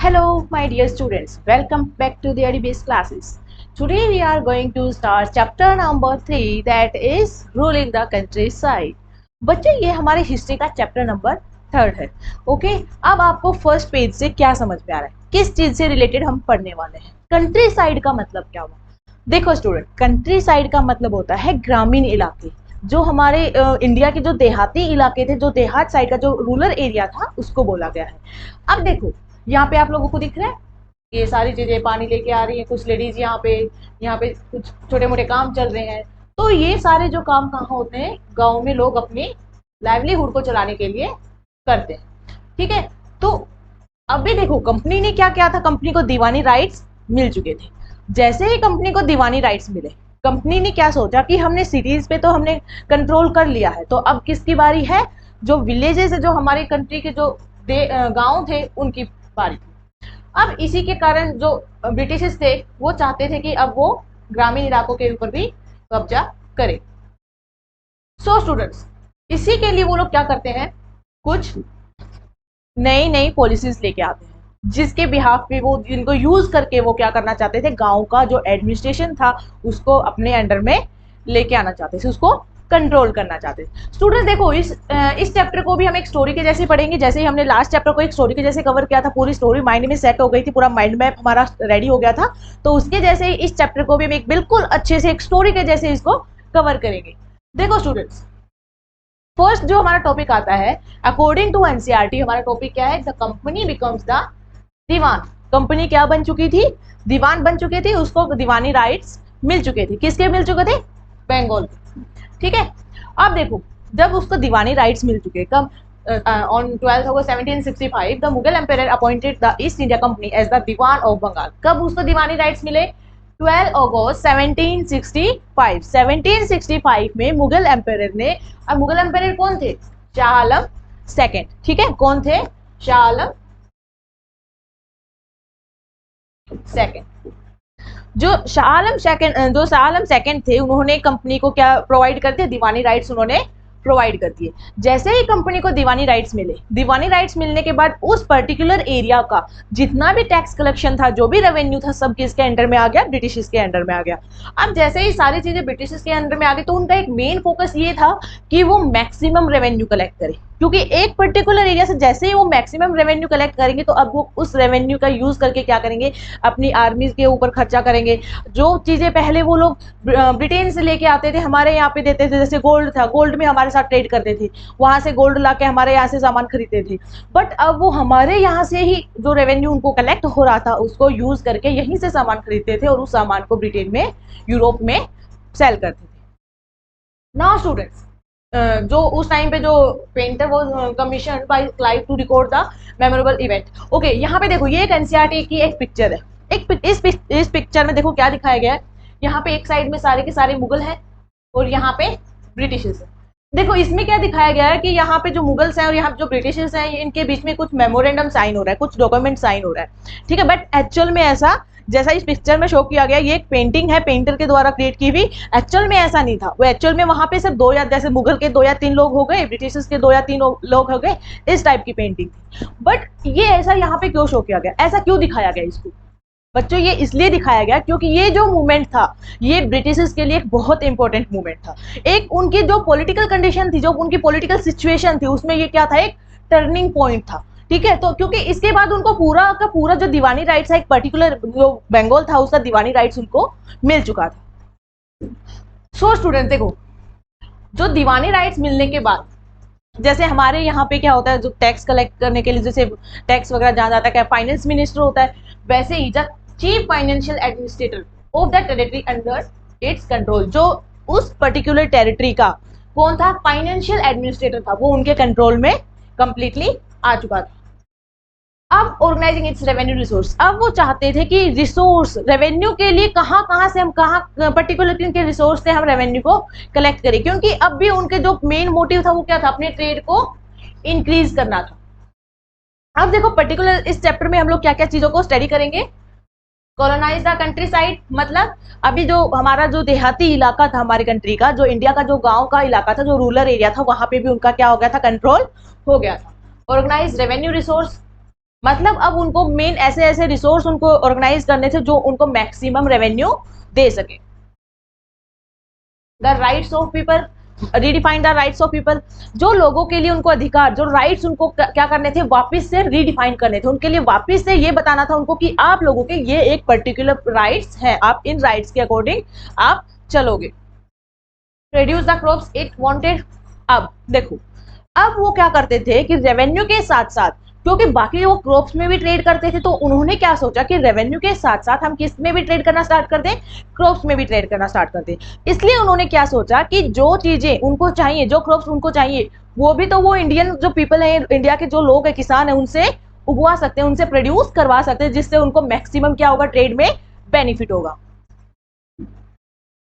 Hello, my dear students. Welcome back to the IDBS classes. Today we are going to start chapter number 3 that is ruling the countryside. बच्चे ये हमारे history का chapter number 3 है. Okay, अब आपको first page से क्या समझ में आ रहा है, किस चीज से रिलेटेड हम पढ़ने वाले हैं. कंट्री साइड का मतलब क्या हुआ? देखो स्टूडेंट, कंट्री साइड का मतलब होता है ग्रामीण इलाके. जो हमारे इंडिया के जो देहाती इलाके थे, जो देहात साइड का जो रूरल एरिया था, उसको बोला गया है. अब देखो यहाँ पे आप लोगों को दिख रहा है ये सारी चीजें पानी लेके आ रही है, कुछ लेडीज यहाँ पे कुछ छोटे मोटे काम चल रहे हैं. तो ये सारे जो काम कहाँ होते हैं, गाँव में लोग अपनी लाइवलीहुड को चलाने के लिए करते हैं. ठीक है, तो अभी देखो कंपनी ने क्या किया था, कंपनी को दीवानी राइट्स मिल चुके थे. जैसे ही कंपनी को दीवानी राइट्स मिले, कंपनी ने क्या सोचा कि हमने सिटीज पे तो हमने कंट्रोल कर लिया है, तो अब किसकी बारी है, जो विलेजेस है, जो हमारे कंट्री के जो गांव थे, उनकी बारी थी. अब इसी के कारण जो ब्रिटिशर्स थे वो चाहते थे कि अब वो ग्रामीण इलाकों के ऊपर भी कब्जा करें. सो स्टूडेंट्स, इसी के लिए वो लोग क्या करते हैं, कुछ नई नई पॉलिसीज लेके आते हैं, जिसके बिहाफ पे वो इनको यूज करके वो क्या करना चाहते थे, गांव का जो एडमिनिस्ट्रेशन था उसको अपने अंडर में लेके आना चाहते थे, उसको कंट्रोल करना चाहते थे. स्टूडेंट्स देखो, इस चैप्टर को भी हम एक स्टोरी के जैसे पढ़ेंगे, जैसे ही हमने लास्ट चैप्टर को एक स्टोरी के जैसे कवर किया था, पूरी स्टोरी माइंड में सेट हो गई थी, पूरा माइंड मैप हमारा रेडी हो गया था. तो उसके जैसे ही इस चैप्टर को भी हम एक बिल्कुल अच्छे से एक स्टोरी के जैसे इसको कवर करेंगे. देखो स्टूडेंट्स, फर्स्ट जो हमारा टॉपिक आता है, अकॉर्डिंग टू एनसीईआरटी हमारा टॉपिक क्या है, the company becomes the diwan. Company क्या बन चुकी थी, दीवान बन चुकी थी, उसको दीवानी राइट्स मिल चुके थे. किसके मिल चुके थे, बंगाल. ठीक है, अब देखो जब उसको दीवानी राइट्स मिल चुके, कब, on 12 August 1765 the Mughal empire appointed the East India Company as the diwan of Bengal. कब उसको दीवानी राइट्स मिले, 12 अगस्त 1765. 1765 में मुगल एम्पायर ने, अब मुगल एम्पायर कौन थे, शाह आलम सेकंड. ठीक है, कौन थे, शाह आलम सेकंड. जो शाह आलम सेकंड थे, उन्होंने कंपनी को क्या प्रोवाइड कर दिया, दीवानी राइट्स उन्होंने प्रोवाइड कर दिए. जैसे ही कंपनी को दीवानी राइट्स मिले, दीवानी राइट्स मिलने के बाद उस पर्टिकुलर एरिया का जितना भी टैक्स कलेक्शन था, जो भी रेवेन्यू था, सब किसके अंडर में आ गया, ब्रिटिश के अंडर में आ गया. अब जैसे ही सारी चीजें ब्रिटिश के अंडर में आ गई, तो उनका एक मेन फोकस ये था कि वो मैक्सिमम रेवेन्यू कलेक्ट करे, क्योंकि एक पर्टिकुलर एरिया से जैसे ही वो मैक्सिमम रेवेन्यू कलेक्ट करेंगे, तो अब वो उस रेवेन्यू का यूज करके क्या करेंगे, अपनी आर्मी के ऊपर खर्चा करेंगे. जो चीजें पहले वो लोग ब्रिटेन से लेके आते थे, हमारे यहाँ पे देते थे, जैसे गोल्ड था, गोल्ड में हमारे साथ ट्रेड करते थे, वहां से गोल्ड ला के हमारे यहाँ से सामान खरीदते थे. बट अब वो हमारे यहाँ से ही जो रेवेन्यू उनको कलेक्ट हो रहा था, उसको यूज करके यहीं से सामान खरीदते थे और उस सामान को ब्रिटेन में, यूरोप में सेल करते थे. नाउ स्टूडेंट्स, जो उस टाइम पे जो पेंटर वो commission by Clive to record the memorable event. Okay, यहाँ पे देखो ये एक एनसीईआरटी की एक पिक्चर है. इस पिक्चर में देखो क्या दिखाया गया है, यहाँ पे एक साइड में सारे के सारे मुगल हैं और यहाँ पे ब्रिटिशर्स हैं. देखो इसमें क्या दिखाया गया है कि यहाँ पे जो मुगल्स हैं और यहाँ पे जो ब्रिटिशर्स हैं, इनके बीच में कुछ मेमोरेंडम साइन हो रहा है, कुछ डॉक्यूमेंट साइन हो रहा है. ठीक है, बट एक्चुअल में ऐसा जैसा इस पिक्चर में शो किया गया, ये एक पेंटिंग है पेंटर के द्वारा क्रिएट की हुई. एक्चुअल में ऐसा नहीं था. वो एक्चुअल में वहां पे सिर्फ 2 या जैसे मुगल के 2 या 3 लोग हो गए, ब्रिटिशर्स के 2 या 3 लोग हो गए, इस टाइप की पेंटिंग थी. बट ये ऐसा यहाँ पे क्यों शो किया गया, ऐसा क्यों दिखाया गया इसको बच्चों, ये इसलिए दिखाया गया क्योंकि ये जो मूवमेंट था, ये ब्रिटिशर्स के लिए एक बहुत इंपॉर्टेंट मूवमेंट था. एक उनकी जो पॉलिटिकल कंडीशन थी, जो उनकी पॉलिटिकल सिचुएशन थी, उसमें ये क्या था, एक टर्निंग पॉइंट था. ठीक है, तो क्योंकि इसके बाद उनको पूरा का पूरा जो दीवानी राइट्स है, एक पर्टिकुलर जो बंगाल था उसका दीवानी राइट्स उनको मिल चुका था. सो स्टूडेंट देखो, जो दीवानी राइट्स मिलने के बाद, जैसे हमारे यहाँ पे क्या होता है, जो टैक्स कलेक्ट करने के लिए जैसे टैक्स वगैरह जहाँ जाता है, क्या फाइनेंस मिनिस्टर होता है, वैसे ही the chief financial administrator of the territory under its control. जो उस पर्टिकुलर टेरिटरी का कौन था, फाइनेंशियल एडमिनिस्ट्रेटर था, वो उनके कंट्रोल में कंप्लीटली आ चुका था. अब ऑर्गेनाइजिंग इट्स रेवेन्यू रिसोर्स, अब वो चाहते थे कि रिसोर्स रेवेन्यू के लिए कहाँ से हम पर्टिकुलर किनके रिसोर्स से हम रेवेन्यू को कलेक्ट करें, क्योंकि अब भी उनके जो मेन मोटिव था वो क्या था, अपने ट्रेड को इंक्रीज करना था. अब देखो पर्टिकुलर इस चैप्टर में हम लोग क्या क्या चीजों को स्टडी करेंगे. कॉलोनाइज द कंट्री साइड, मतलब अभी जो हमारा जो देहाती इलाका था हमारी कंट्री का, जो इंडिया का जो गांव का इलाका था, जो रूरल एरिया था, वहां पे भी उनका क्या हो गया था, कंट्रोल हो गया था. ऑर्गेनाइज रेवेन्यू रिसोर्स, मतलब अब उनको मेन ऐसे ऐसे रिसोर्स उनको ऑर्गेनाइज करने थे जो उनको मैक्सिमम रेवेन्यू दे सके। The rights of people, redefine the rights of people, जो लोगों के लिए उनको अधिकार, जो राइट्स उनको क्या करने थे, वापस से रीडिफाइन करने थे, उनके लिए वापस से ये बताना था उनको कि आप लोगों के ये एक पर्टिकुलर राइट्स है, आप इन राइट्स के अकॉर्डिंग आप चलोगे। Produce the crops it wanted. अब देखो, अब वो क्या करते थे कि रेवेन्यू के साथ साथ, क्योंकि बाकी वो क्रॉप्स में भी ट्रेड करते थे, तो उन्होंने क्या सोचा कि रेवेन्यू के साथ साथ हम किस में भी ट्रेड करना स्टार्ट कर दें, क्रॉप्स में भी ट्रेड करना स्टार्ट कर दें। इसलिए उन्होंने क्या सोचा कि जो चीजें उनको चाहिए, जो क्रॉप्स उनको चाहिए, वो भी तो वो इंडियन जो पीपल है, इंडिया के जो लोग है, किसान है, उनसे उगवा सकते हैं, उनसे प्रोड्यूस करवा सकते हैं, जिससे उनको मैक्सिमम क्या होगा, ट्रेड में बेनिफिट होगा।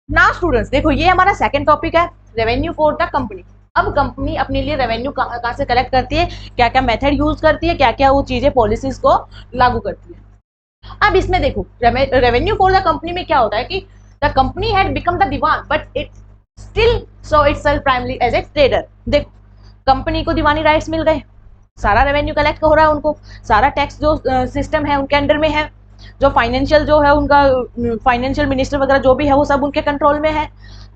नाउ स्टूडेंट्स देखो, ये हमारा सेकंड टॉपिक है, रेवेन्यू फॉर द कंपनी। अब कंपनी अपने लिए रेवेन्यू कहाँ से कलेक्ट करती है, क्या क्या मेथड यूज करती है, क्या क्या वो चीजें पॉलिसीज को लागू करती है। अब इसमें देखो, रेवेन्यू फॉर द कंपनी में क्या होता है कि the company had become the diwan but it still saw itself primary as a trader. देखो, कंपनी को दीवानी राइट्स मिल गए, सारा रेवेन्यू कलेक्ट हो रहा है उनको, सारा टैक्स जो सिस्टम है उनके अंडर में है, जो फाइनेंशियल जो है उनका फाइनेंशियल मिनिस्टर वगैरह जो भी है वो सब उनके कंट्रोल में है।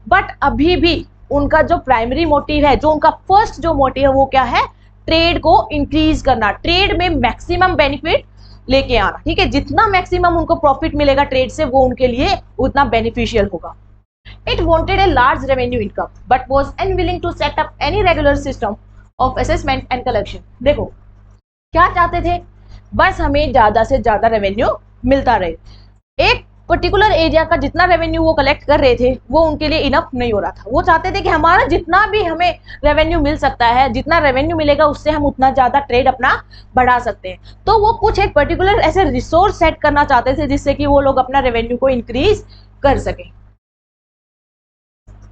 बट अभी भी उनका जो प्राइमरी मोटिव है, जो उनका फर्स्ट जो मोटिव है, वो क्या है, ट्रेड को इंक्रीज करना, ट्रेड में मैक्सिमम बेनिफिट लेके आना। ठीक है, जितना मैक्सिमम उनको प्रॉफिट मिलेगा ट्रेड से, वो उनके लिए उतना बेनिफिशियल होगा। It wanted a large revenue income but was unwilling to set up any regular system of assessment and collection. देखो, क्या चाहते थे, बस हमें ज्यादा से ज्यादा रेवेन्यू मिलता रहे। एक पर्टिकुलर एरिया का जितना रेवेन्यू वो कलेक्ट कर रहे थे, वो उनके लिए इनफ नहीं हो रहा था। वो चाहते थे कि हमारा जितना भी हमें रेवेन्यू मिल सकता है, जितना रेवेन्यू मिलेगा उससे हम उतना ज्यादा ट्रेड अपना बढ़ा सकते हैं। तो वो कुछ एक पर्टिकुलर ऐसे रिसोर्स सेट करना चाहते थे जिससे कि वो लोग अपना रेवेन्यू को इंक्रीज कर सके।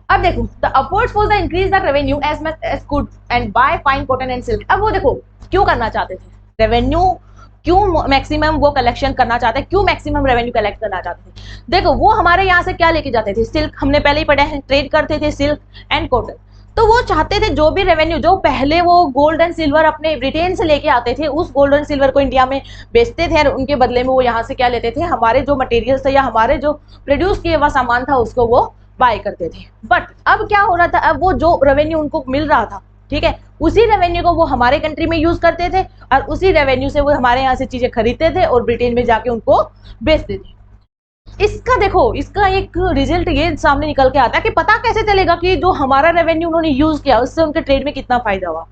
अब देखो, the efforts for the increase the revenue as much as could and buy fine cotton and silk. अब वो देखो क्यों करना चाहते थे, रेवेन्यू क्यों मैक्सिमम वो कलेक्शन करना चाहते हैं, क्यों मैक्सिमम रेवेन्यू कलेक्ट करना चाहते थे। देखो, वो हमारे यहाँ से क्या लेके जाते थे, सिल्क, हमने पहले ही पढ़ा है, ट्रेड करते थे सिल्क एंड कॉटन। तो वो चाहते थे जो भी रेवेन्यू, जो पहले वो गोल्ड एंड सिल्वर अपने ब्रिटेन से लेके आते थे, उस गोल्ड एंड सिल्वर को इंडिया में बेचते थे और उनके बदले में वो यहाँ से क्या लेते थे, हमारे जो मटेरियल्स थे या हमारे जो प्रोड्यूस किए हुआ सामान था उसको वो बाय करते थे। बट अब क्या हो रहा था, अब वो जो रेवेन्यू उनको मिल रहा था, ठीक है, उसी रेवेन्यू को वो हमारे कंट्री में यूज करते थे और उसी रेवेन्यू से वो हमारे यहाँ से चीजें खरीदते थे और ब्रिटेन में जाके उनको बेचते थे। इसका देखो, इसका एक रिजल्ट ये सामने निकल के आता है कि पता कैसे चलेगा कि जो हमारा रेवेन्यू उन्होंने यूज किया उससे उनके ट्रेड में कितना फायदा हुआ।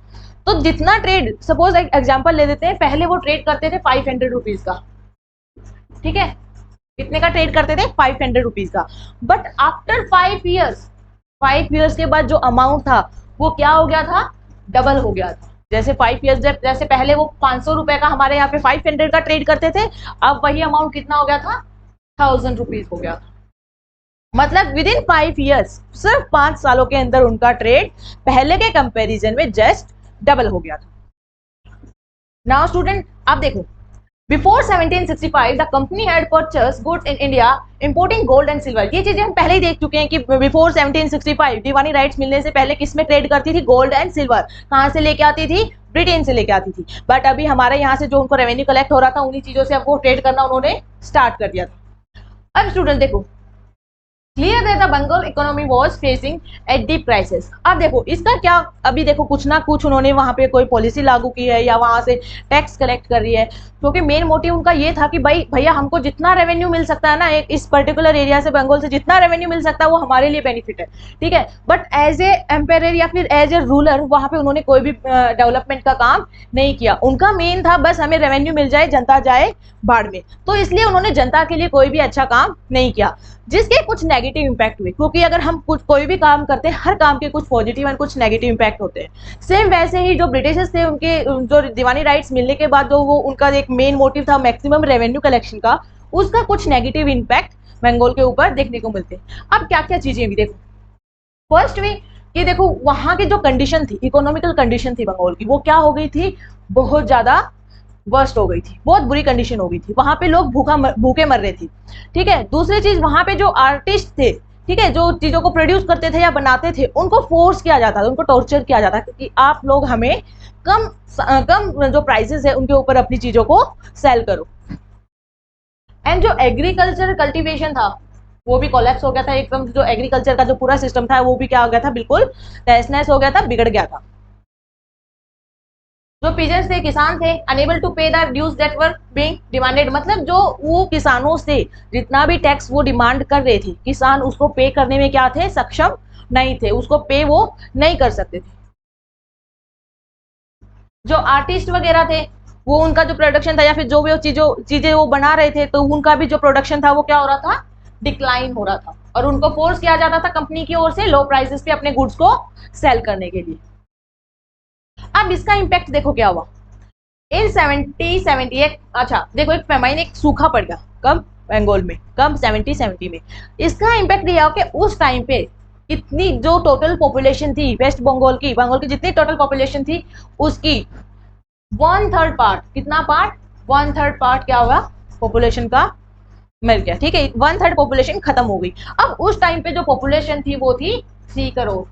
तो जितना ट्रेड, सपोज एक एग्जाम्पल ले देते हैं, पहले वो ट्रेड करते थे 500 रुपीज का, ठीक है, कितने का ट्रेड करते थे, 500 रुपीज का। बट आफ्टर 5 ईयर्स के बाद जो अमाउंट था वो क्या हो गया था, डबल हो गया था। जैसे 5 ईयर्स, जैसे पहले वो 500 रुपए का हमारे यहाँ पे 500 का ट्रेड करते थे, अब वही अमाउंट कितना हो गया था, 1000 रुपीज हो गया था। मतलब विद इन 5 ईयर्स, सिर्फ 5 सालों के अंदर उनका ट्रेड पहले के कंपैरिजन में जस्ट डबल हो गया था। नाउ स्टूडेंट, अब देखो, Before 1765, the company had purchased goods in India, importing gold and silver. ये चीजें हम पहले ही देख चुके हैं कि बिफोर 1765 दीवानी राइट्स मिलने से पहले किसमें ट्रेड करती थी, गोल्ड एंड सिल्वर। कहाँ से लेके आती थी, ब्रिटेन से लेके आती थी। बट अभी हमारे यहाँ से जो उनको रेवेन्यू कलेक्ट हो रहा था, उन्हीं चीजों से अब वो ट्रेड करना उन्होंने स्टार्ट कर दिया था। अब स्टूडेंट देखो, clear that the Bengal economy was facing at deep crisis. अब देखो इसका क्या, अभी देखो कुछ ना कुछ उन्होंने वहां पे कोई पॉलिसी लागू की है या वहां से टैक्स कलेक्ट कर रही है, क्योंकि मेन मोटिव उनका ये था कि भाई भैया हमको जितना रेवेन्यू मिल सकता है ना, एक इस पर्टिकुलर एरिया से, बंगाल से जितना रेवेन्यू मिल सकता है वो हमारे लिए बेनिफिट है, ठीक है। बट एज ए एम्पायर या फिर एज ए रूलर वहां पे उन्होंने कोई भी डेवलपमेंट का काम नहीं किया। उनका मेन था बस हमें रेवेन्यू मिल जाए, जनता जाए बाढ़ में। तो इसलिए उन्होंने जनता के लिए कोई भी अच्छा काम नहीं किया, जिसके कुछ नेगेटिव इंपैक्ट हुए। क्योंकि अगर हम कुछ कोई भी काम करते हैं, हर काम के कुछ पॉजिटिव एंड कुछ नेगेटिव इंपैक्ट होते हैं। सेम वैसे ही जो ब्रिटिशर्स थे, उनके जो दीवानी राइट्स मिलने के बाद जो वो उनका एक मेन मोटिव था मैक्सिमम रेवेन्यू कलेक्शन का, उसका कुछ नेगेटिव इंपैक्ट बंगाल के ऊपर देखने को मिलते हैं। अब क्या क्या चीजें भी देखो, फर्स्ट वे ये देखो, वहां की जो कंडीशन थी, इकोनॉमिकल कंडीशन थी बंगाल की, वो क्या हो गई थी, बहुत ज्यादा वर्स्ट हो गई थी, बहुत बुरी कंडीशन हो गई थी। वहां पे लोग भूखे मर रहे थे, ठीक है। दूसरी चीज, वहां पे जो आर्टिस्ट थे, ठीक है, जो चीजों को प्रोड्यूस करते थे या बनाते थे, उनको फोर्स किया जाता था, उनको टॉर्चर किया जाता था कि आप लोग हमें कम जो प्राइसेस है उनके ऊपर अपनी चीजों को सेल करो। एंड जो एग्रीकल्चर कल्टीवेशन था वो भी कोलैप्स हो गया था एकदम। जो एग्रीकल्चर का जो पूरा सिस्टम था वो भी क्या हो गया था, बिल्कुल तहस नहस हो गया था, बिगड़ गया था। जो पीजेंट्स थे, किसान थे, unable to pay the dues that were being demanded, मतलब जो वो किसानों से जितना भी टैक्स वो डिमांड कर रहे थे, किसान उसको पे करने में क्या थे, सक्षम नहीं थे, उसको पे वो नहीं कर सकते थे। जो आर्टिस्ट वगैरह थे वो उनका जो प्रोडक्शन था या फिर जो भी चीजें वो बना रहे थे, तो उनका भी जो प्रोडक्शन था वो क्या हो रहा था, डिक्लाइन हो रहा था, और उनको फोर्स किया जाता था कंपनी की ओर से लो प्राइसेस पे अपने गुड्स को सेल करने के लिए। अब इसका इम्पैक्ट देखो क्या हुआ इन 70-78। अच्छा देखो, एक फेमाइन, एक सूखा पड़ गया कब, बंगाल में, कब 70-70 में। इसका इम्पैक्ट ये कि उस टाइम पे इतनी जो टोटल पॉपुलेशन थी वेस्ट बंगाल की जितनी टोटल पॉपुलेशन थी उसकी 1/3 पार्ट, कितना पार्ट, 1/3 पार्ट क्या हुआ, पॉपुलेशन का मर गया। ठीक है, 1/3 पॉपुलेशन खत्म हो गई। अब उस टाइम पे जो पॉपुलेशन थी वो थी 3 करोड़।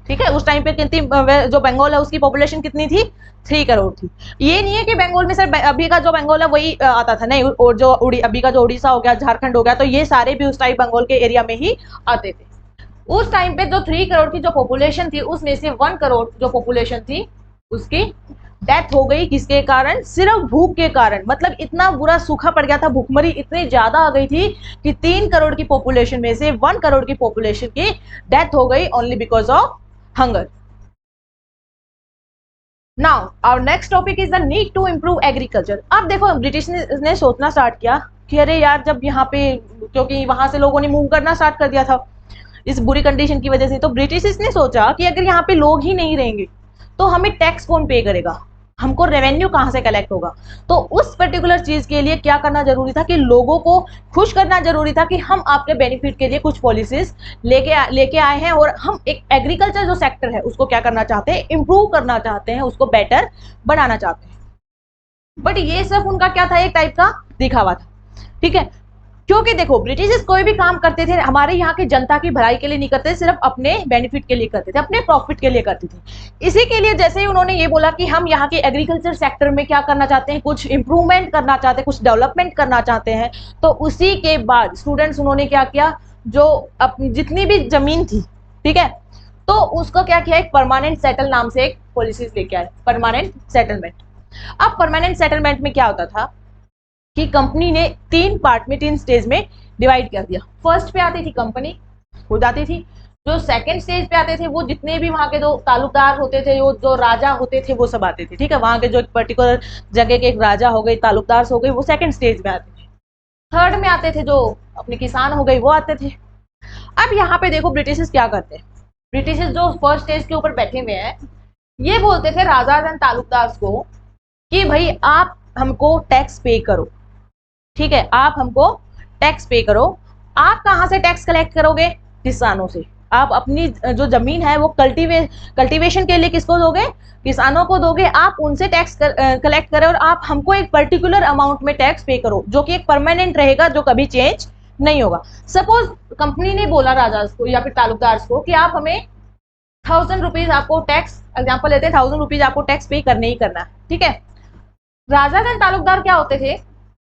ठीक है, उस टाइम पे कितनी, जो बंगाल है उसकी पॉपुलेशन कितनी थी, 3 करोड़ थी। ये नहीं है कि बंगाल में सिर्फ अभी का जो बंगाल है वही आता था, नहीं, और जो अभी का जो उड़ीसा हो गया, झारखंड हो गया, तो ये सारे भी उस टाइप बंगाल के एरिया में ही आते थे। उस टाइम पे जो 3 करोड़ की जो पॉपुलेशन थी उसमें से 1 करोड़ जो पॉपुलेशन थी उसकी डेथ हो गई। किसके कारण, सिर्फ भूख के कारण। मतलब इतना बुरा सूखा पड़ गया था, भूखमरी इतनी ज्यादा आ गई थी कि 3 करोड़ की पॉपुलेशन में से 1 करोड़ की पॉपुलेशन की डेथ हो गई only because of hunger. Now our next topic is the need to improve agriculture. अब देखो ब्रिटिश ने सोचना स्टार्ट किया कि अरे यार, जब यहाँ पे, क्योंकि वहां से लोगों ने मूव करना स्टार्ट कर दिया था इस बुरी कंडीशन की वजह से, तो ब्रिटिश ने सोचा कि अगर यहाँ पे लोग ही नहीं रहेंगे तो हमें टैक्स कौन पे करेगा, हमको रेवेन्यू कहाँ से कलेक्ट होगा। तो उस पर्टिकुलर चीज के लिए क्या करना जरूरी था कि लोगों को खुश करना जरूरी था कि हम आपके बेनिफिट के लिए कुछ पॉलिसीज लेके आए हैं, और हम एक एग्रीकल्चर जो सेक्टर है उसको क्या करना चाहते हैं, इंप्रूव करना चाहते हैं, उसको बेटर बनाना चाहते हैं। बट ये सिर्फ उनका क्या था, एक टाइप का दिखावा था। ठीक है, क्योंकि देखो ब्रिटिश कोई भी काम करते थे हमारे यहाँ की जनता की भलाई के लिए नहीं करते, सिर्फ अपने बेनिफिट के लिए करते थे, अपने प्रॉफिट के लिए करते थे। इसी के लिए जैसे ही उन्होंने ये बोला कि हम यहाँ के एग्रीकल्चर सेक्टर में क्या करना चाहते हैं, कुछ इंप्रूवमेंट करना चाहते हैं, कुछ डेवलपमेंट करना चाहते हैं, तो उसी के बाद स्टूडेंट्स उन्होंने क्या किया, जो जितनी भी जमीन थी, ठीक है, तो उसको क्या किया, एक परमानेंट सेटल नाम से एक पॉलिसीज लेके आए, परमानेंट सेटलमेंट। अब परमानेंट सेटलमेंट में क्या होता था कि कंपनी ने 3 पार्ट में, 3 स्टेज में डिवाइड कर दिया। फर्स्ट पे आती थी कंपनी, हो जाती थी। जो सेकंड स्टेज पे आते थे वो जितने भी वहां के जो तालुकदार होते थे, जो राजा होते थे, वो सब आते थे। ठीक है, वहां के जो एक पर्टिकुलर जगह के एक राजा हो गए, तालुकदार हो गए, वो सेकंड स्टेज में आते थे। थर्ड में आते थे जो अपने किसान हो गए, वो आते थे। अब यहाँ पे देखो ब्रिटिश क्या करते हैं, ब्रिटिश जो फर्स्ट स्टेज के ऊपर बैठे हुए हैं, ये बोलते थे राजा एंड तालुकदार को कि भाई आप हमको टैक्स पे करो। ठीक है, आप हमको टैक्स पे करो। आप कहाँ से टैक्स कलेक्ट करोगे, किसानों से। आप अपनी जो जमीन है वो कल्टीवेशन के लिए किसको दोगे, किसानों को दोगे। आप उनसे टैक्स कलेक्ट करें और आप हमको एक पर्टिकुलर अमाउंट में टैक्स पे करो, जो कि एक परमानेंट रहेगा, जो कभी चेंज नहीं होगा। सपोज कंपनी ने बोला राजा को या फिर तालुकदार को कि आप हमें 1000 रुपीज आपको टैक्स, एग्जाम्पल लेते हैं, 1000 रुपीज आपको टैक्स पे करने ही करना है। ठीक है, राजा एंड तालुकदार क्या होते थे,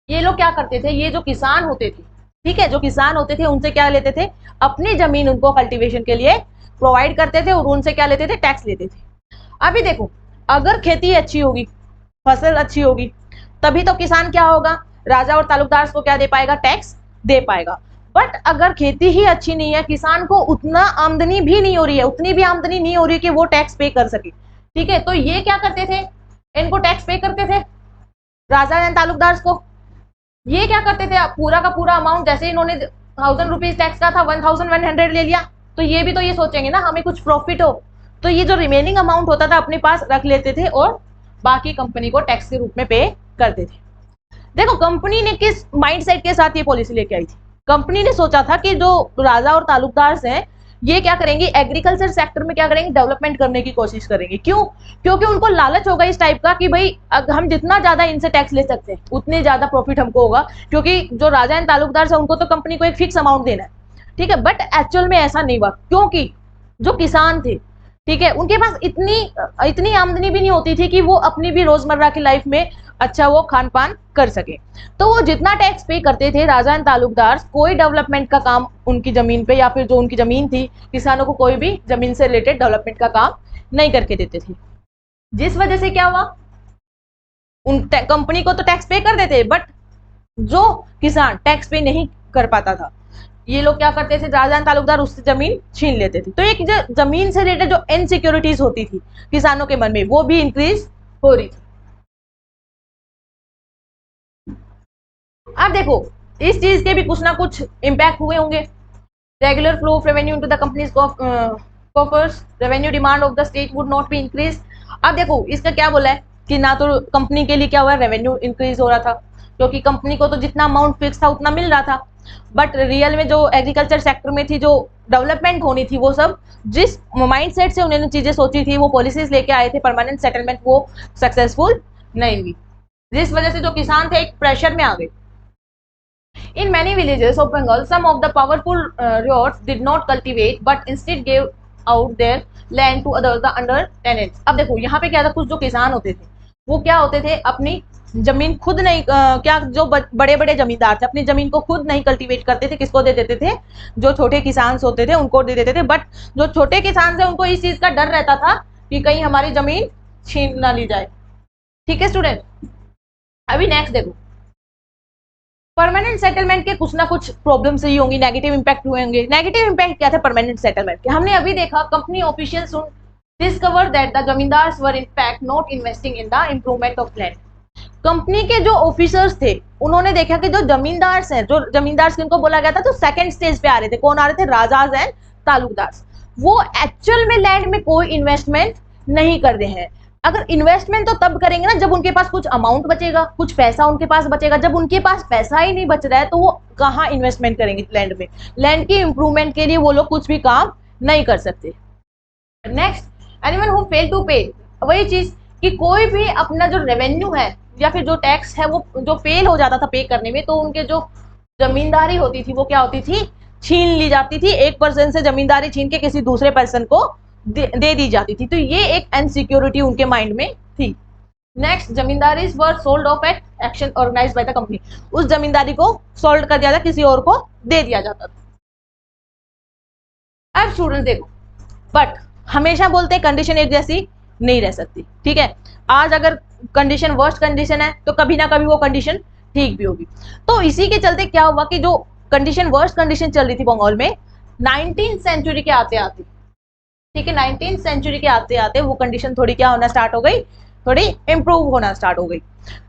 ये लोग क्या करते थे, ये जो किसान होते थे, ठीक है, जो किसान होते थे उनसे क्या लेते थे, अपनी जमीन उनको कल्टीवेशन के लिए प्रोवाइड करते थे और उनसे क्या लेते थे, टैक्स लेते थे। अभी देखो, अगर खेती अच्छी होगी, फसल अच्छी होगी, तभी तो किसान क्या होगा, राजा और तालुकदार को क्या दे पाएगा, टैक्स दे पाएगा। बट अगर खेती ही अच्छी नहीं है, किसान को उतना आमदनी भी नहीं हो रही है, उतनी भी आमदनी नहीं हो रही है कि वो टैक्स पे कर सके। ठीक है, तो ये क्या करते थे, इनको टैक्स पे करते थे, राजा एंड तालुकदार को। ये क्या करते थे, पूरा का पूरा अमाउंट, जैसे इन्होंने 1000 रुपीज टैक्स का था, 1100 ले लिया, तो ये भी तो ये सोचेंगे ना हमें कुछ प्रॉफिट हो, तो ये जो रिमेनिंग अमाउंट होता था अपने पास रख लेते थे और बाकी कंपनी को टैक्स के रूप में पे करते थे। देखो कंपनी ने किस माइंडसेट के साथ ये पॉलिसी लेके आई थी। कंपनी ने सोचा था कि जो राजा और तालुकदार हैं ये क्या करेंगे, एग्रीकल्चर सेक्टर में क्या करेंगे, डेवलपमेंट करने की कोशिश करेंगे। क्यों, क्योंकि उनको लालच होगा इस टाइप का कि भाई हम जितना ज्यादा इनसे टैक्स ले सकते हैं उतने ज्यादा प्रॉफिट हमको होगा, क्योंकि जो राजा एंड तालुकदार है उनको तो कंपनी को एक फिक्स अमाउंट देना है। ठीक है, बट एक्चुअल में ऐसा नहीं हुआ, क्योंकि जो किसान थे ठीक है, उनके पास इतनी आमदनी भी नहीं होती थी कि वो अपनी भी रोजमर्रा की लाइफ में अच्छा वो खान पान कर सके। तो वो जितना टैक्स पे करते थे राजा एंड तालुकदार, कोई डेवलपमेंट का काम उनकी जमीन पे या फिर जो उनकी जमीन थी, किसानों को कोई भी जमीन से रिलेटेड डेवलपमेंट का काम नहीं करके देते थे। जिस वजह से क्या हुआ, उन कंपनी को तो टैक्स पे कर देते, बट जो किसान टैक्स पे नहीं कर पाता था, ये लोग क्या करते थे, राजा तालुकदार उससे जमीन छीन लेते थे। तो एक जो जमीन से रिलेटेड जो इनसिक्योरिटीज होती थी किसानों के मन में, वो भी इंक्रीज हो रही थी। अब देखो इस चीज के भी कुछ ना कुछ इम्पैक्ट हुए होंगे। Regular flow of revenue into the companies coffers, revenue demand of the state would not be increase. अब देखो इसका क्या बोला है कि ना तो कंपनी के लिए क्या हुआ, रेवेन्यू इंक्रीज हो रहा था, क्योंकि कंपनी को तो जितना अमाउंट फिक्स था उतना मिल रहा था, बट रियल में जो एग्रीकल्चर सेक्टर में थी, जो डेवलपमेंट होनी थी, वो सब जिस माइंडसेट से उन्होंने चीजें सोची थी, वो पॉलिसीज लेके आए थे परमानेंट सेटलमेंट, वो सक्सेसफुल नहीं हुई, जिस वजह से जो किसान थे एक प्रेशर में आ गए। In many villages of Bengal, some of the powerful ryots did not cultivate, but instead gave out their land to others, the under tenants. अब देखो यहाँ पे क्या था, कुछ जो किसान होते थे वो क्या होते थे, अपनी जमीन खुद नहीं क्या जो बड़े बड़े जमींदार थे अपनी जमीन को खुद नहीं कल्टीवेट करते थे, किसको दे देते थे, जो छोटे किसान होते थे उनको दे देते थे। बट जो छोटे किसान थे उनको इस चीज का डर रहता था कि कहीं हमारी जमीन छीन ना ली जाए। ठीक है स्टूडेंट, अभी नेक्स्ट देखो, परमानेंट सेटलमेंट के कुछ ना कुछ प्रॉब्लम्स ही होंगी, नेगेटिव इंपैक्ट हुए होंगे। नेगेटिव इंपैक्ट क्या था परमानेंट सेटलमेंट के, हमने अभी देखा company officials discover that the zamindars were in fact not investing in the improvement of land. Company के जो ऑफिसर्स थे उन्होंने देखा कि जो जमींदार्स हैं, जो जमींदार जिनको बोला गया था तो सेकंड स्टेज पे आ रहे थे, कौन आ रहे थे, राजाज एंड तालुकदार, वो एक्चुअल में लैंड में कोई इन्वेस्टमेंट नहीं कर रहे हैं। अगर इन्वेस्टमेंट तो तब करेंगे ना जब उनके पास कुछ अमाउंट बचेगा, कुछ पैसा उनके पास बचेगा। जब उनके पास पैसा ही नहीं बच रहा है तो वो कहाँ इन्वेस्टमेंट करेंगे लैंड में, लैंड की इंप्रूवमेंट के लिए वो लोग कुछ भी काम नहीं कर सकते। Next, anyone who fail to pay, वही चीज कि कोई भी अपना जो रेवेन्यू है या फिर जो टैक्स है वो जो फेल हो जाता था पे करने में, तो उनके जो जमींदारी होती थी वो क्या होती थी, छीन ली जाती थी। एक पर्सन से जमींदारी छीन के किसी दूसरे पर्सन को दे दी जाती थी, तो ये एक इनसिक्योरिटी उनके माइंड में थी। Next, zamindari were sold off at auction organised by the company, उस जमींदारी को सोल्ड कर दिया था, किसी और को दे दिया जाता था। अब स्टूडेंट देखो, बट हमेशा बोलते हैं कंडीशन एक जैसी नहीं रह सकती। ठीक है, आज अगर कंडीशन वर्स्ट कंडीशन है तो कभी ना कभी वो कंडीशन ठीक भी होगी। तो इसी के चलते क्या हुआ कि जो कंडीशन वर्स्ट कंडीशन चल रही थी बंगाल में 19th सेंचुरी के आते आते, ठीक है, 19th सेंचुरी के आते आते वो कंडीशन थोड़ी क्या होना स्टार्ट हो गई, थोड़ी इंप्रूव होना स्टार्ट हो गई।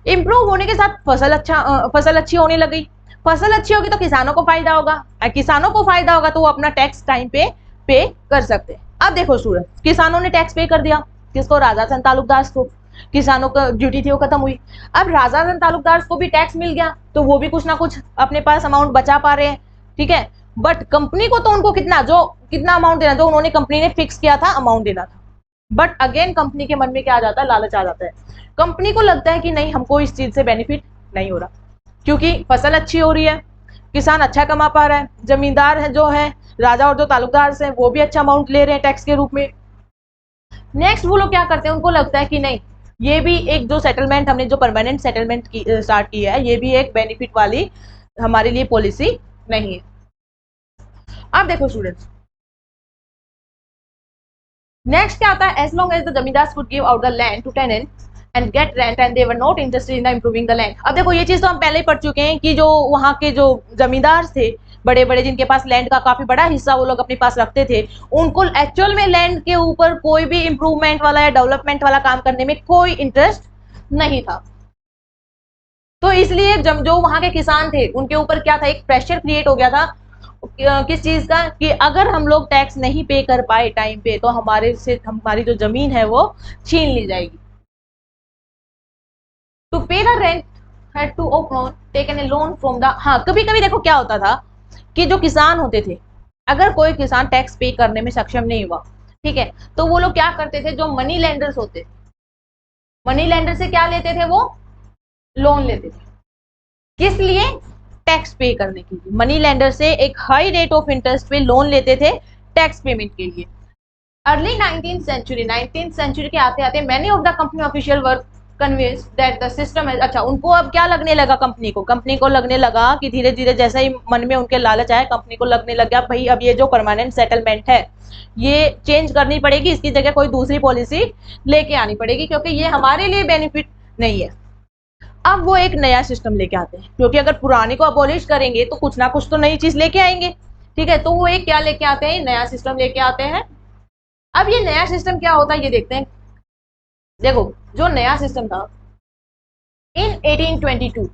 इंप्रूव होने के साथ फसल अच्छी होने लगी। फसल अच्छी होगी तो किसानों को फायदा होगा, किसानों को फायदा होगा तो वो अपना टैक्स टाइम पे कर सकते हैं। अब देखो स्टूडेंट, किसानों ने टैक्स पे कर दिया, किसको, राजा तालुकदार को, किसानों का ड्यूटी थी वो खत्म हुई। अब राजा तालुकदार को भी टैक्स मिल गया तो वो भी कुछ ना कुछ अपने पास अमाउंट बचा पा रहे हैं। ठीक है, बट कंपनी को तो उनको कितना अमाउंट देना, जो उन्होंने कंपनी ने फिक्स किया था अमाउंट देना था। बट अगेन कंपनी के मन में क्या आ जाता है, लालच आ जाता है। कंपनी को लगता है कि नहीं, हमको इस चीज से बेनिफिट नहीं हो रहा, क्योंकि फसल अच्छी हो रही है, किसान अच्छा कमा पा रहा है, जमींदार है जो है राजा और जो तालुकदार हैं वो भी अच्छा अमाउंट ले रहे हैं टैक्स के रूप में। नेक्स्ट वो लोग क्या करते हैं, उनको लगता है कि नहीं, ये भी एक जो सेटलमेंट हमने जो परमानेंट सेटलमेंट स्टार्ट की है, ये भी एक बेनिफिट वाली हमारे लिए पॉलिसी नहीं है। अब देखो स्टूडेंट्स, नेक्स्ट क्या आता है, as long as the zamindar could give out the land to tenant and get rent and they were not interested in improving the land. अब देखो ये चीज तो हम पहले ही पढ़ चुके हैं कि जो वहां के जो जमींदार थे बड़े बड़े, जिनके पास लैंड का काफी बड़ा हिस्सा वो लोग अपने पास रखते थे, उनको एक्चुअल में लैंड के ऊपर कोई भी इंप्रूवमेंट वाला या डेवलपमेंट वाला काम करने में कोई इंटरेस्ट नहीं था। तो इसलिए जब जो वहां के किसान थे उनके ऊपर क्या था, एक प्रेशर क्रिएट हो गया था किस चीज का, कि अगर हम लोग टैक्स नहीं पे कर पाए टाइम पे तो हमारी जो जमीन है वो छीन ली जाएगी। To pay the rent had to taken a loan from the, हाँ कभी कभी देखो क्या होता था कि जो किसान होते थे, अगर कोई किसान टैक्स पे करने में सक्षम नहीं हुआ, ठीक है, तो वो लोग क्या करते थे, जो मनी लेंडर्स होते थे, मनी लेंडर से क्या लेते थे, वो लोन लेते थे, किस लिए, टैक्स पे करने के लिए। मनी लेंडर से एक हाई रेट ऑफ इंटरेस्ट पे लोन लेते थे टैक्स पेमेंट के लिए। अर्ली 19th सेंचुरी के आते आते many of the company official work convince that the system है। अच्छा, उनको अब क्या लगने लगा, कंपनी को लगने लगा कि धीरे धीरे जैसे ही मन में उनके लालच आए, कंपनी को लगने लग गया भाई अब ये जो परमानेंट सेटलमेंट है ये चेंज करनी पड़ेगी, इसकी जगह कोई दूसरी पॉलिसी लेके आनी पड़ेगी क्योंकि ये हमारे लिए बेनिफिट नहीं है। अब वो एक नया सिस्टम लेके आते हैं क्योंकि अगर पुराने को अबॉलिश करेंगे तो कुछ ना कुछ तो नई चीज लेके आएंगे। ठीक है, तो वो एक क्या लेके आते हैं, नया सिस्टम लेके आते हैं। अब ये नया सिस्टम क्या होता है ये देखते हैं। देखो, जो नया सिस्टम था in 1822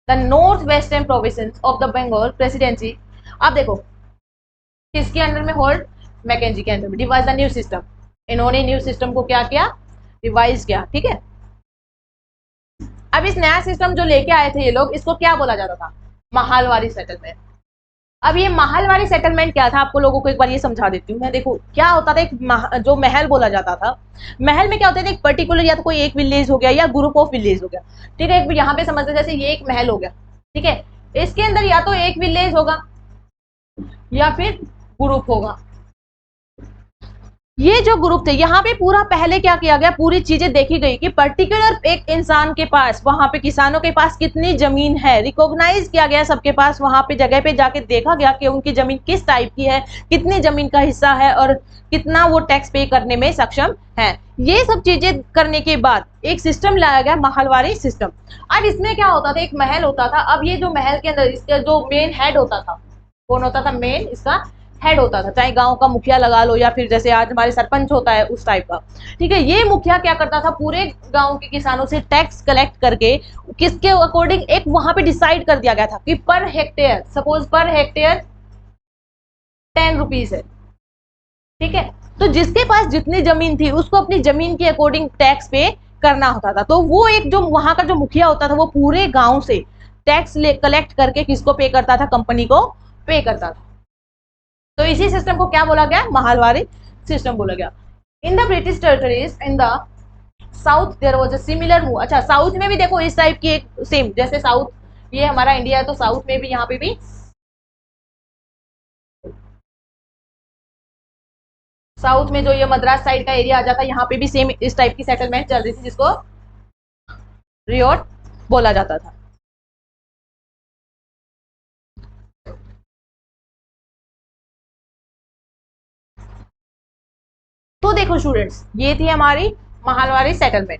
the North Western Province of the Bengal Presidency, अब देखो किसके अंडर में होल्ड, मैकेंजी के अंडर में, डिवाइस द न्यू सिस्टम। इन्होंने न्यू सिस्टम को क्या किया, रिवाइज किया। ठीक है, अब इस नया सिस्टम जो लेके आए थे ये लोग, इसको क्या बोला जाता था, महलवारी सेटलमेंट। अब ये महलवारी सेटलमेंट क्या था, आपको लोगों को एक बार ये समझा देती हूँ मैं। देखो क्या होता था, एक जो महल बोला जाता था, महल में क्या होता था, एक पर्टिकुलर या तो कोई एक विलेज हो गया या ग्रुप ऑफ विलेज हो गया। ठीक है, यहाँ पे समझते जैसे ये एक महल हो गया। ठीक है, इसके अंदर या तो एक विलेज होगा या फिर ग्रुप होगा। ये जो ग्रुप थे यहाँ पे पूरा पहले क्या किया गया, पूरी चीजें देखी गई कि पर्टिकुलर एक इंसान के पास, वहां पे किसानों के पास कितनी जमीन है, रिकॉग्नाइज किया गया सबके पास। वहां पे जगह पे जाके देखा गया कि उनकी जमीन किस टाइप की है, कितनी जमीन का हिस्सा है और कितना वो टैक्स पे करने में सक्षम है। ये सब चीजें करने के बाद एक सिस्टम लाया गया, महलवारी सिस्टम। अब इसमें क्या होता था, एक महल होता था। अब ये जो महल के अंदर इसका जो मेन हेड होता था, कौन होता था, मेन इसका हेड होता था, चाहे गांव का मुखिया लगा लो या फिर जैसे आज हमारे सरपंच होता है उस टाइप का। ठीक है, ये मुखिया क्या करता था, पूरे गांव के किसानों से टैक्स कलेक्ट करके किसके अकॉर्डिंग एक वहां पे डिसाइड कर दिया गया था कि per hectare, suppose per hectare 10 rupees है। ठीक है, तो जिसके पास जितनी जमीन थी उसको अपनी जमीन के अकॉर्डिंग टैक्स पे करना होता था। तो वो एक जो वहां का जो मुखिया होता था वो पूरे गांव से टैक्स कलेक्ट करके किसको पे करता था, कंपनी को पे करता था। तो इसी सिस्टम को क्या बोला गया, महलवारी सिस्टम बोला गया। In the British territories in the south there was a similar move. अच्छा, साउथ में भी देखो इस टाइप की एक सेम, जैसे साउथ ये हमारा इंडिया है तो साउथ में भी यहाँ पे भी साउथ में जो ये मद्रास साइड का एरिया आ जाता है, यहाँ पे भी सेम इस टाइप की सेटलमेंट चल रही थी जिसको रियोट बोला जाता था। तो देखो स्टूडेंट्स, ये थी हमारी महलवारी सेटलमेंट।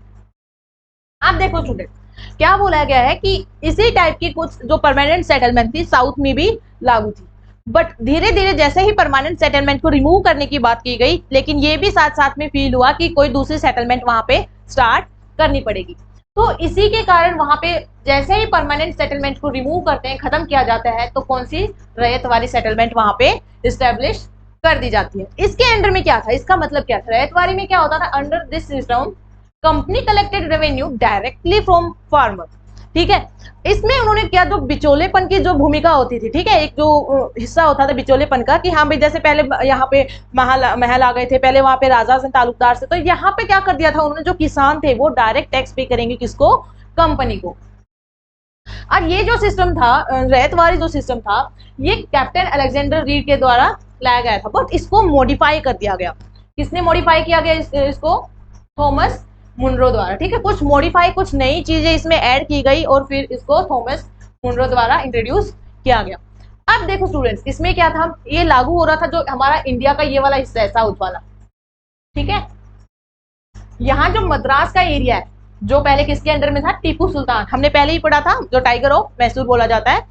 अब देखो स्टूडेंट, क्या बोला गया है कि इसी टाइप की कुछ जो परमानेंट सेटलमेंट थी साउथ में भी लागू थी, बट धीरे धीरे जैसे ही परमानेंट सेटलमेंट को रिमूव करने की बात की गई, लेकिन ये भी साथ साथ में फील हुआ कि कोई दूसरी सेटलमेंट वहां पे स्टार्ट करनी पड़ेगी। तो इसी के कारण वहां पे जैसे ही परमानेंट सेटलमेंट को रिमूव करते हैं, खत्म किया जाता है, तो कौन सी रैयत वाली सेटलमेंट वहां पे इस्टेब्लिश कर दी जाती है। इसके अंडर में क्या था, इसका मतलब क्या था, रैयतवारी में क्या होता था, under this system company collected revenue directly from farmer. ठीक है, इसमें उन्होंने क्या, जो बिचौलेपन की जो भूमिका होती थी, ठीक है, एक जो हिस्सा होता था बिचौलेपन का कि हाँ भाई जैसे पहले यहाँ पे महल आ गए थे, पहले वहां पे राजा से तालुकदार से, तो यहाँ पे क्या कर दिया था उन्होंने, जो किसान थे वो डायरेक्ट टैक्स पे करेंगे किसको, कंपनी को। और ये जो सिस्टम था, रैयतवारी जो सिस्टम था, ये कैप्टन अलेक्जेंडर रीड के द्वारा लाया गया था, बट इसको मॉडिफाई कर दिया गया। किसने मॉडिफाई किया गया इसको, थॉमस मुनरो द्वारा। ठीक है, कुछ मॉडिफाई, कुछ नई चीजें इसमें ऐड की गई और फिर इसको थॉमस मुनरो द्वारा इंट्रोड्यूस किया गया। अब देखो स्टूडेंट्स, इसमें क्या था, ये लागू हो रहा था जो हमारा इंडिया का ये वाला हिस्सा है, साउथ वाला। ठीक है, यहाँ जो मद्रास का एरिया है, जो पहले किसके अंडर में था, टीपू सुल्तान, हमने पहले ही पढ़ा था, जो टाइगर ऑफ मैसूर बोला जाता है।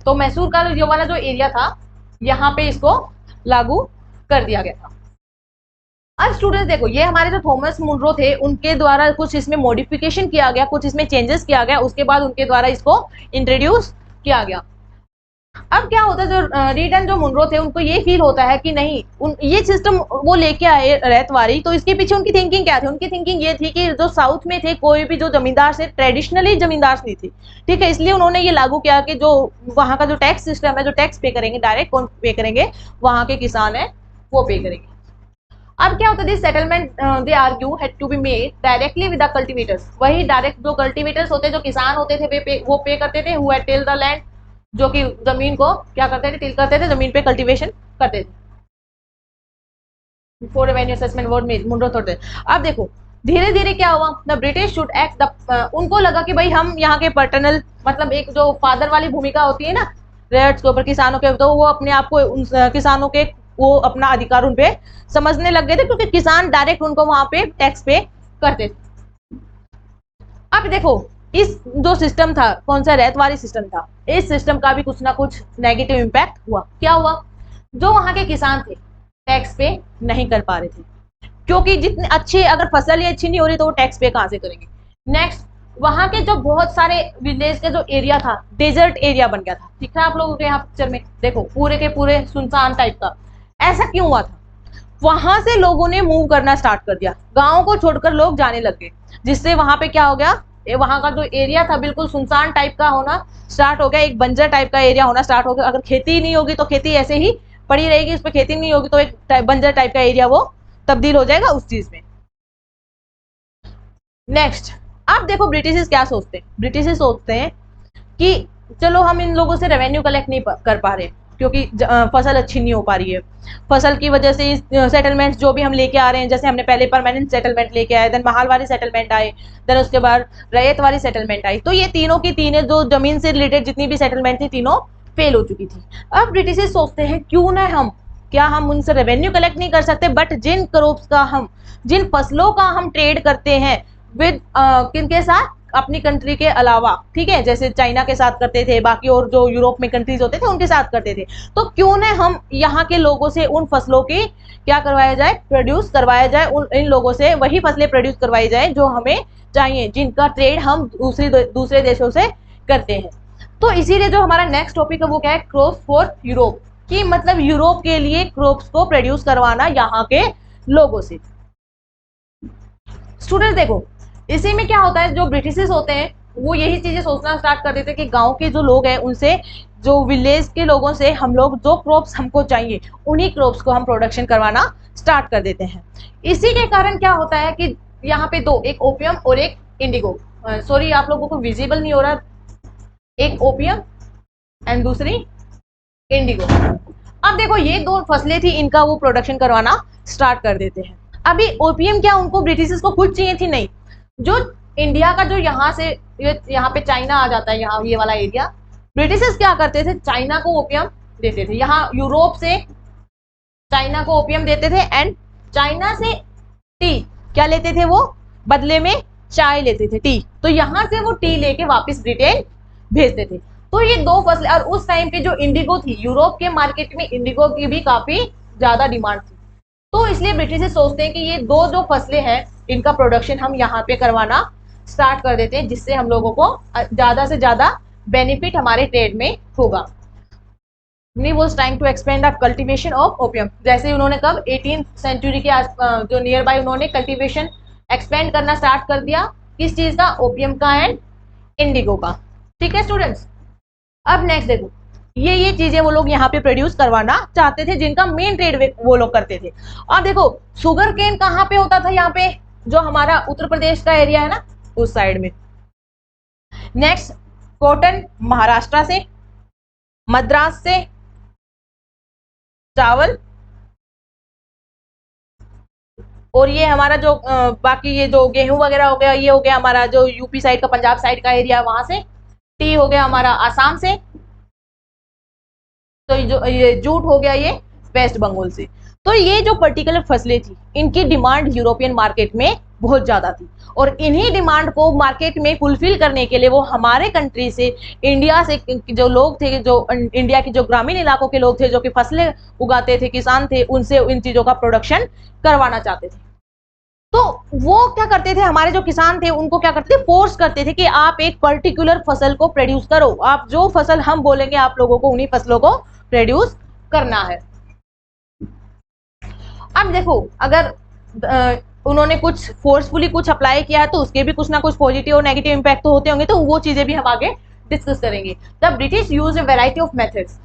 तो मैसूर का ये वाला जो एरिया था, यहाँ पे इसको लागू कर दिया गया था। अब स्टूडेंट्स देखो, ये हमारे जो थॉमस मुनरो थे उनके द्वारा कुछ इसमें मॉडिफिकेशन किया गया, कुछ इसमें चेंजेस किया गया, उसके बाद उनके द्वारा इसको इंट्रोड्यूस किया गया। अब क्या होता है, जो रीड एंड जो मुनरो थे उनको ये फील होता है कि नहीं, ये सिस्टम वो लेके आए रैयतवारी, तो इसके पीछे उनकी थिंकिंग क्या थी, उनकी थिंकिंग ये थी कि जो साउथ में थे कोई भी जो जमींदार से ट्रेडिशनली जमींदार नहीं थी। ठीक है, इसलिए उन्होंने ये लागू किया कि जो वहां का जो टैक्स सिस्टम है, जो टैक्स पे करेंगे डायरेक्ट कौन पे करेंगे, वहां के किसान है वो पे करेंगे। अब क्या होता है, settlement they argue had to be made directly with the cultivators. वही डायरेक्ट जो कल्टीवेटर्स होते, जो किसान होते थे वो पे करते थे, who had till the land, जो कि जमीन को क्या करते थे, टिल करते थे, जमीन पे कल्टीवेशन करते थे। फॉर रेवेन्यू असेसमेंट वर्ड में मुंडो थोड़े। अब देखो धीरे धीरे क्या हुआ, द ब्रिटिश शुड एक्ट उनको लगा कि भाई हम यहाँ के पैटर्नल मतलब एक जो फादर वाली भूमिका होती है ना रेट्स के ऊपर किसानों के, तो वो अपने आप को उन किसानों के वो अपना अधिकार उन पे समझने लग गए थे, क्योंकि किसान डायरेक्ट उनको वहां पे टैक्स पे करते थे। अब देखो इस जो सिस्टम था कौन सा रैयतवारी सिस्टम था, इस सिस्टम का भी कुछ ना कुछ नेगेटिव इम्पैक्ट हुआ। क्या हुआ, जो वहां के किसान थे टैक्स पे नहीं कर पा रहे थे, क्योंकि जितने अच्छे अगर फसल ही अच्छी नहीं हो रही तो वो टैक्स पे कहां से करेंगे। नेक्स्ट वहां के जो बहुत सारे विलेज के जो एरिया था डेजर्ट एरिया बन गया था, दिख रहा है आप लोगों के यहाँ पिक्चर में, देखो पूरे के पूरे सुनसान टाइप का। ऐसा क्यों हुआ था, वहां से लोगों ने मूव करना स्टार्ट कर दिया, गाँव को छोड़कर लोग जाने लग गए, जिससे वहां पे क्या हो गया, वहां का जो एरिया था बिल्कुल सुनसान टाइप का होना स्टार्ट हो गया, एक बंजर टाइप का एरिया होना स्टार्ट हो गया। अगर खेती नहीं होगी तो खेती ऐसे ही पड़ी रहेगी, उस पर खेती नहीं होगी तो एक बंजर टाइप का एरिया वो तब्दील हो जाएगा उस चीज में। नेक्स्ट अब देखो ब्रिटिश क्या सोचते हैं, ब्रिटिश सोचते हैं कि चलो हम इन लोगों से रेवेन्यू कलेक्ट नहीं कर पा रहे क्योंकि फसल अच्छी नहीं हो पा रही है, फसल की वजह से सेटलमेंट्स जो भी हम लेके आ रहे हैं, जैसे हमने पहले परमानेंट सेटलमेंट लेके आए, देन माहलवारी सेटलमेंट आए, देन उसके बाद रैयतवारी सेटलमेंट आई, तो ये तीनों की तीनों जो जमीन से रिलेटेड जितनी भी सेटलमेंट थी तीनों फेल हो चुकी थी। अब ब्रिटिश सोचते हैं क्यों ना हम क्या हम उनसे रेवेन्यू कलेक्ट नहीं कर सकते, बट जिन क्रॉप्स का हम जिन फसलों का हम ट्रेड करते हैं विद किनके साथ, अपनी कंट्री के अलावा, ठीक है, जैसे चाइना के साथ करते थे, बाकी और जो यूरोप में कंट्रीज होते थे उनके साथ करते थे, तो क्यों ना हम यहाँ के लोगों से उन फसलों की क्या करवाया जाए, प्रोड्यूस करवाया जाए, इन लोगों से वही फसलें प्रोड्यूस करवाई जाए जो हमें चाहिए, जिनका ट्रेड हम दूसरे देशों से करते हैं। तो इसीलिए जो हमारा नेक्स्ट टॉपिक है वो क्या है, क्रॉप्स फॉर यूरोप, कि मतलब यूरोप के लिए क्रॉप्स को प्रोड्यूस करवाना यहाँ के लोगों से। स्टूडेंट देखो इसी में क्या होता है, जो ब्रिटिशर्स होते हैं वो यही चीजें सोचना स्टार्ट कर देते हैं कि गांव के जो लोग हैं उनसे, जो विलेज के लोगों से हम लोग जो क्रॉप्स हमको चाहिए उन्हीं क्रॉप्स को हम प्रोडक्शन करवाना स्टार्ट कर देते हैं। इसी के कारण क्या होता है कि यहाँ पे दो, एक ओपियम और एक इंडिगो, सॉरी आप लोगों को विजिबल नहीं हो रहा, एक ओपियम एंड दूसरी इंडिगो। अब देखो ये दो फसलें थी, इनका वो प्रोडक्शन करवाना स्टार्ट कर देते हैं। अभी ओपियम क्या उनको ब्रिटिशर्स को खुद चाहिए थी, नहीं, जो इंडिया का जो यहाँ से यहाँ पे चाइना आ जाता है, यहाँ ये वाला एरिया, ब्रिटिशर्स क्या करते थे, चाइना को ओपियम देते थे, यहाँ यूरोप से चाइना को ओपियम देते थे एंड चाइना से टी क्या लेते थे वो, बदले में चाय लेते थे, टी, तो यहाँ से वो टी लेके वापस ब्रिटेन भेजते थे। तो ये दो फसलें, और उस टाइम पे जो इंडिगो थी, यूरोप के मार्केट में इंडिगो की भी काफी ज्यादा डिमांड थी, तो इसलिए ब्रिटिश सोचते हैं कि ये दो जो फसलें हैं इनका प्रोडक्शन हम यहाँ पे करवाना स्टार्ट कर देते हैं, जिससे हम लोगों को ज्यादा से ज्यादा बेनिफिट हमारे ट्रेड में होगा। was trying to expand the cultivation of opium, जैसे उन्होंने कब 18th सेंचुरी के जो नियर बाय उन्होंने कल्टीवेशन एक्सपेंड करना स्टार्ट कर दिया, किस चीज का, ओपियम का एंड इंडिगो का। ठीक है स्टूडेंट्स, अब नेक्स्ट देखो ये चीजें वो लोग यहाँ पे प्रोड्यूस करवाना चाहते थे, जिनका मेन ट्रेड वो लोग करते थे। और देखो शुगर केन कहाँ पे होता था, यहाँ पे जो हमारा उत्तर प्रदेश का एरिया है ना उस साइड में। नेक्स्ट कॉटन महाराष्ट्र से, मद्रास से, चावल, और ये हमारा जो बाकी ये जो गेहूं वगैरह हो गया, ये हो गया हमारा जो यूपी साइड का, पंजाब साइड का एरिया वहां से। टी हो गया हमारा आसाम से, तो जो ये जूट हो गया ये वेस्ट बंगाल से। तो ये जो पर्टिकुलर फसलें थी इनकी डिमांड यूरोपियन मार्केट में बहुत ज्यादा थी, और इन्हीं डिमांड को मार्केट में फुलफिल करने के लिए वो हमारे कंट्री से, इंडिया से जो लोग थे, जो इंडिया के जो ग्रामीण इलाकों के लोग थे जो कि फसलें उगाते थे, किसान थे, उनसे इन चीजों का प्रोडक्शन करवाना चाहते थे। तो वो क्या करते थे, हमारे जो किसान थे उनको क्या करते थे, फोर्स करते थे कि आप एक पर्टिकुलर फसल को प्रोड्यूस करो, आप जो फसल हम बोलेंगे आप लोगों को उन्हीं फसलों को प्रोड्यूस करना है। अब देखो अगर उन्होंने कुछ फोर्सफुली कुछ अप्लाई किया है तो उसके भी कुछ ना कुछ पॉजिटिव और नेगेटिव इम्पैक्ट तो होते होंगे, तो वो चीजें भी हम आगे डिस्कस करेंगे। The British use a variety of methods,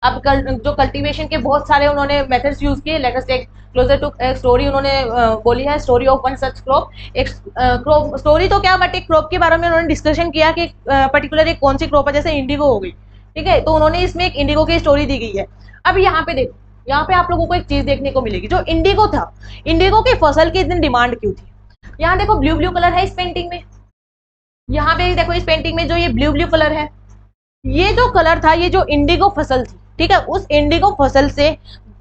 अब जो कल्टीवेशन के बहुत सारे उन्होंने मेथड्स यूज किए। Let us take closer to story, उन्होंने बोली है story of one such crop. एक क्रॉप स्टोरी तो क्या, बट एक क्रॉप के बारे में उन्होंने डिस्कशन किया कि पर्टिकुलर एक कौन सी क्रॉप है, जैसे इंडिगो हो गई, ठीक है, तो उन्होंने इसमें एक इंडिगो की स्टोरी दी गई है। अब यहाँ पे देखो, यहाँ पे आप लोगों को एक चीज देखने को मिलेगी, जो इंडिगो था, इंडिगो की फसल की इतनी डिमांड क्यों थी। यहाँ देखो ब्लू ब्लू कलर है इस पेंटिंग में, यहाँ पे देखो इस पेंटिंग में जो ये ब्लू ब्लू कलर है, ये जो कलर था, ये जो इंडिगो फसल थी, ठीक है, उस इंडिगो फसल से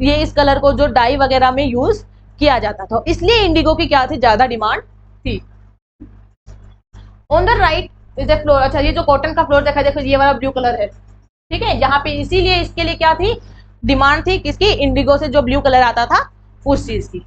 ये इस कलर को जो डाई वगैरह में यूज किया जाता था, इसलिए इंडिगो की क्या थी, ज्यादा डिमांड थी। On the right is a floor, अच्छा ये जो कॉटन का फ्लोर देखा, देखो ये वाला ब्लू कलर है, ठीक है, यहाँ पे इसीलिए इसके लिए क्या थी, डिमांड थी, किसकी, इंडिगो से जो ब्लू कलर आता था उस चीज की।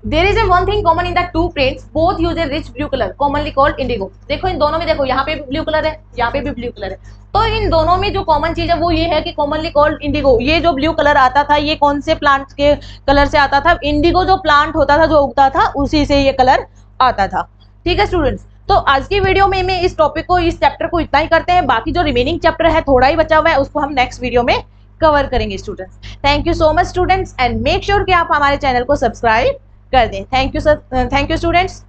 There is a one thing common in the two prints, both use a rich blue color, commonly called indigo. देखो इन दोनों में, देखो यहाँ पे भी ब्लू कलर है, यहाँ पे भी ब्लू कलर है, तो इन दोनों में जो कॉमन चीज है वो ये है कि कॉमनली कॉल्ड इंडिगो। ये जो ब्लू कलर आता था ये कौन से प्लांट के कलर से आता था, इंडिगो जो प्लांट होता था, जो उगता था, उसी से ये कलर आता था। ठीक है स्टूडेंट्स, तो आज की वीडियो में मैं इस टॉपिक को, इस चैप्टर को इतना ही करते हैं, बाकी जो रिमेनिंग चैप्टर है थोड़ा ही बचा हुआ है, उसको हम नेक्स्ट वीडियो में कवर करेंगे students. Thank you so much students, and make sure कि आप हमारे चैनल को सब्सक्राइब कर दें। Thank you sir, thank you students.